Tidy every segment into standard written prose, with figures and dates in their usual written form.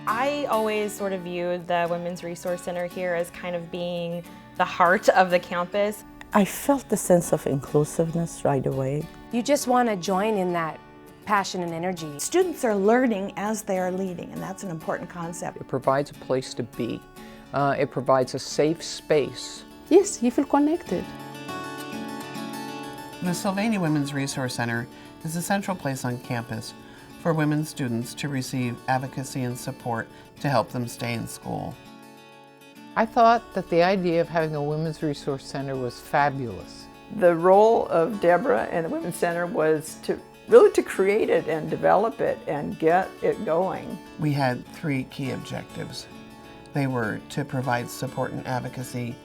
I always sort of viewed the Women's Resource Center here as kind of being the heart of the campus. I felt the sense of inclusiveness right away. You just want to join in that passion and energy. Students are learning as they are leading, and that's an important concept. It provides a place to be. It provides a safe space. Yes, you feel connected. The Sylvania Women's Resource Center is a central place on campus for women students to receive advocacy and support to help them stay in school. I thought that the idea of having a Women's Resource Center was fabulous. The role of Deborah and the Women's Center was really to create it and develop it and get it going. We had 3 key objectives. They were to provide support and advocacy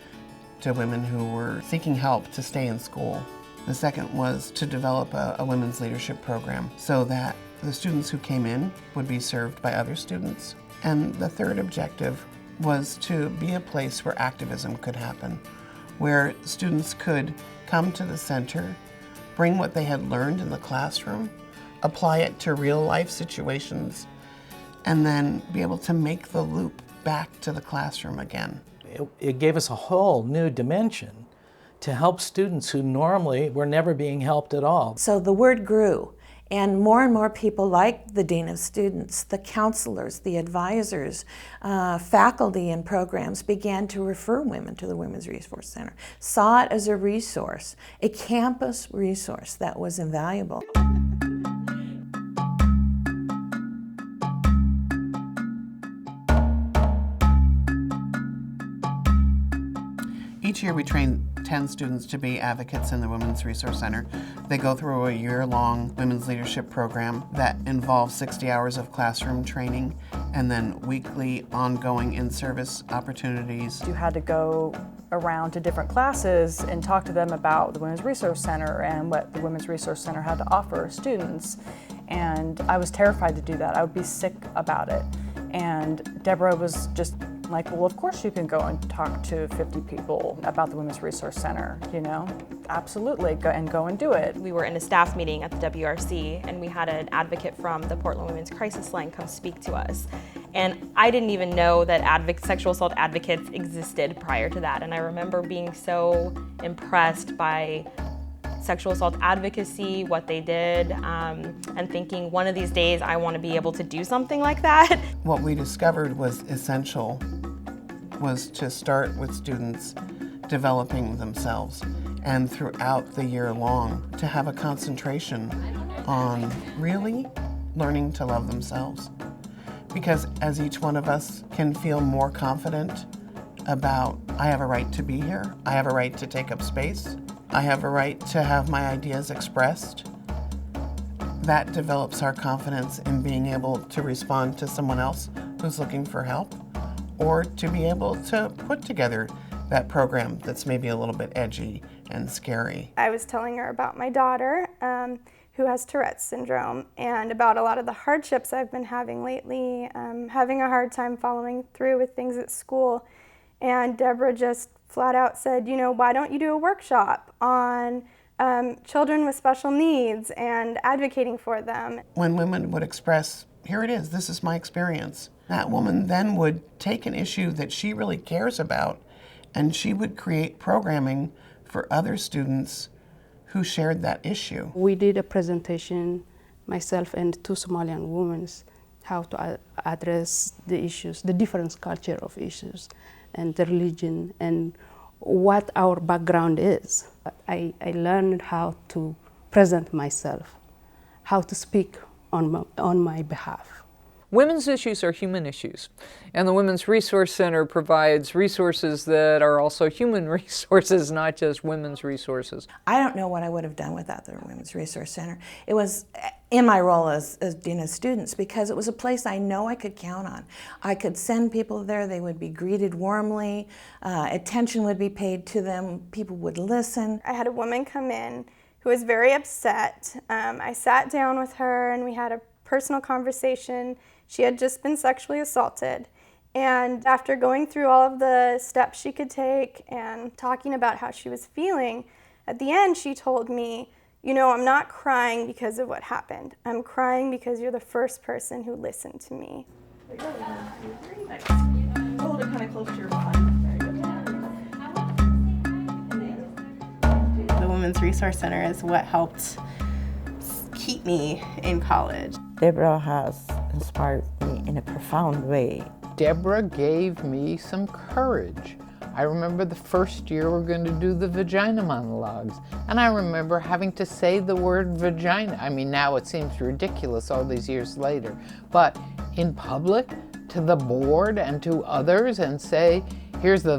to women who were seeking help to stay in school. The second was to develop a women's leadership program so that the students who came in would be served by other students. And the third objective was to be a place where activism could happen, where students could come to the center, bring what they had learned in the classroom, apply it to real life situations, and then be able to make the loop back to the classroom again. It gave us a whole new dimension to help students who normally were never being helped at all. So the word grew, and more people like the Dean of Students, the counselors, the advisors, faculty and programs began to refer women to the Women's Resource Center, saw it as a resource, a campus resource that was invaluable. Each year we train 10 students to be advocates in the Women's Resource Center. They go through a year-long women's leadership program that involves 60 hours of classroom training and then weekly ongoing in-service opportunities. You had to go around to different classes and talk to them about the Women's Resource Center and what the Women's Resource Center had to offer students. And I was terrified to do that. I would be sick about it. And Deborah was just like, well, of course you can go and talk to 50 people about the Women's Resource Center, you know? Absolutely, go and do it. We were in a staff meeting at the WRC, and we had an advocate from the Portland Women's Crisis Line come speak to us. And I didn't even know that sexual assault advocates existed prior to that. And I remember being so impressed by sexual assault advocacy, what they did, and thinking one of these days I want to be able to do something like that. What we discovered was essential was to start with students developing themselves, and throughout the year long to have a concentration on really learning to love themselves. Because as each one of us can feel more confident about, I have a right to be here, I have a right to take up space, I have a right to have my ideas expressed, that develops our confidence in being able to respond to someone else who's looking for help, or to be able to put together that program that's maybe a little bit edgy and scary. I was telling her about my daughter who has Tourette's syndrome and about a lot of the hardships I've been having lately, having a hard time following through with things at school. And Deborah just flat out said, you know, why don't you do a workshop on children with special needs and advocating for them? When women would express, here it is, this is my experience, that woman then would take an issue that she really cares about and she would create programming for other students who shared that issue. We did a presentation, myself and 2 Somalian women, how to address the issues, the different culture of issues and the religion and what our background is. I learned how to present myself, how to speak on my behalf. Women's issues are human issues, and the Women's Resource Center provides resources that are also human resources, not just women's resources. I don't know what I would have done without the Women's Resource Center. It was in my role as Dean of Students because it was a place I know I could count on. I could send people there, they would be greeted warmly, attention would be paid to them, people would listen. I had a woman come in who was very upset. I sat down with her and we had a personal conversation. She had just been sexually assaulted. And after going through all of the steps she could take and talking about how she was feeling, at the end she told me, you know, I'm not crying because of what happened. I'm crying because you're the first person who listened to me. There you go. 1, 2, 3. Nice. Hold it kind of close to your body. Very good. The Women's Resource Center is what helped keep me in college. Deborah has inspired me in a profound way. Deborah gave me some courage. I remember the first year we're going to do the vagina monologues, and I remember having to say the word vagina. I mean, now it seems ridiculous all these years later, but in public, to the board and to others, and say, here's the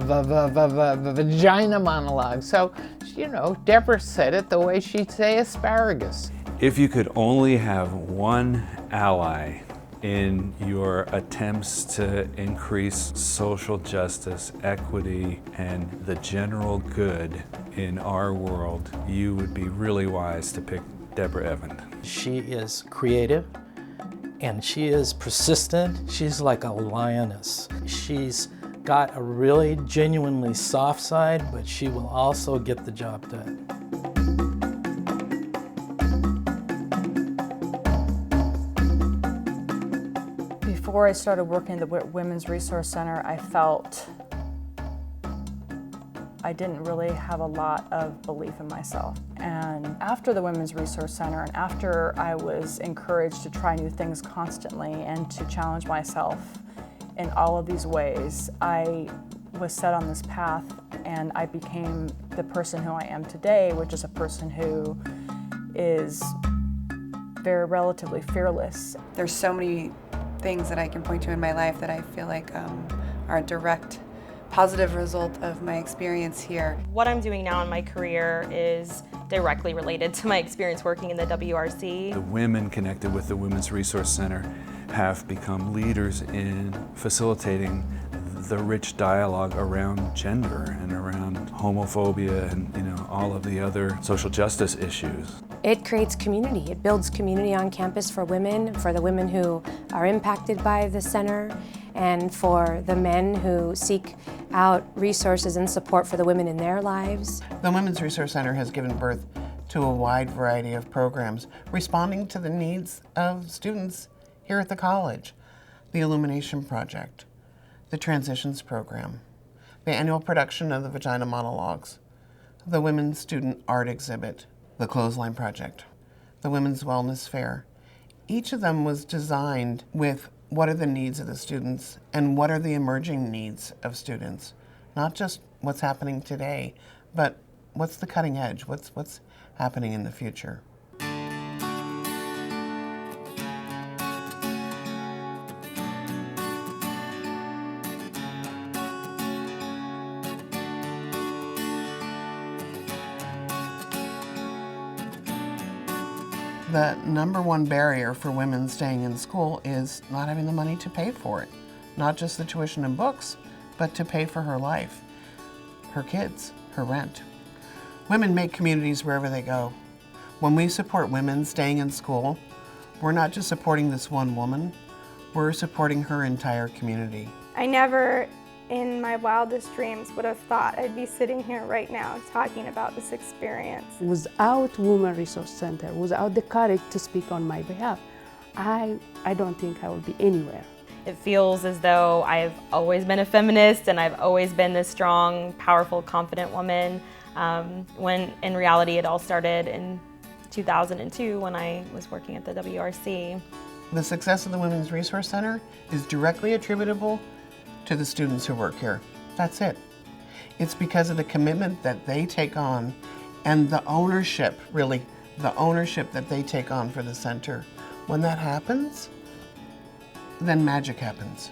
vagina monologue. So, you know, Deborah said it the way she'd say asparagus. If you could only have one ally in your attempts to increase social justice, equity, and the general good in our world, you would be really wise to pick Deborah Evans. She is creative and she is persistent. She's like a lioness. She's got a really genuinely soft side, but she will also get the job done. Before I started working at the Women's Resource Center, I felt I didn't really have a lot of belief in myself. And after the Women's Resource Center, and after I was encouraged to try new things constantly and to challenge myself in all of these ways, I was set on this path and I became the person who I am today, which is a person who is very relatively fearless. There's so many things that I can point to in my life that I feel like are a direct positive result of my experience here. What I'm doing now in my career is directly related to my experience working in the WRC. The women connected with the Women's Resource Center have become leaders in facilitating the rich dialogue around gender and around homophobia and, you know, all of the other social justice issues. It creates community. It builds community on campus for the women who are impacted by the center, and for the men who seek out resources and support for the women in their lives. The Women's Resource Center has given birth to a wide variety of programs responding to the needs of students here at the college. The Illumination Project, the Transitions Program, the annual production of the Vagina Monologues, the Women's Student Art Exhibit, the Clothesline Project, the Women's Wellness Fair. Each of them was designed with what are the needs of the students and what are the emerging needs of students. Not just what's happening today, but what's the cutting edge, what's happening in the future. The #1 barrier for women staying in school is not having the money to pay for it. Not just the tuition and books, but to pay for her life, her kids, her rent. Women make communities wherever they go. When we support women staying in school, we're not just supporting this one woman, we're supporting her entire community. I never, in my wildest dreams, would have thought I'd be sitting here right now talking about this experience. Without Women's Resource Center, without the courage to speak on my behalf, I don't think I would be anywhere. It feels as though I've always been a feminist and I've always been this strong, powerful, confident woman, when in reality it all started in 2002 when I was working at the WRC. The success of the Women's Resource Center is directly attributable to the students who work here. That's it. It's because of the commitment that they take on and the ownership, really, the ownership that they take on for the center. When that happens, then magic happens.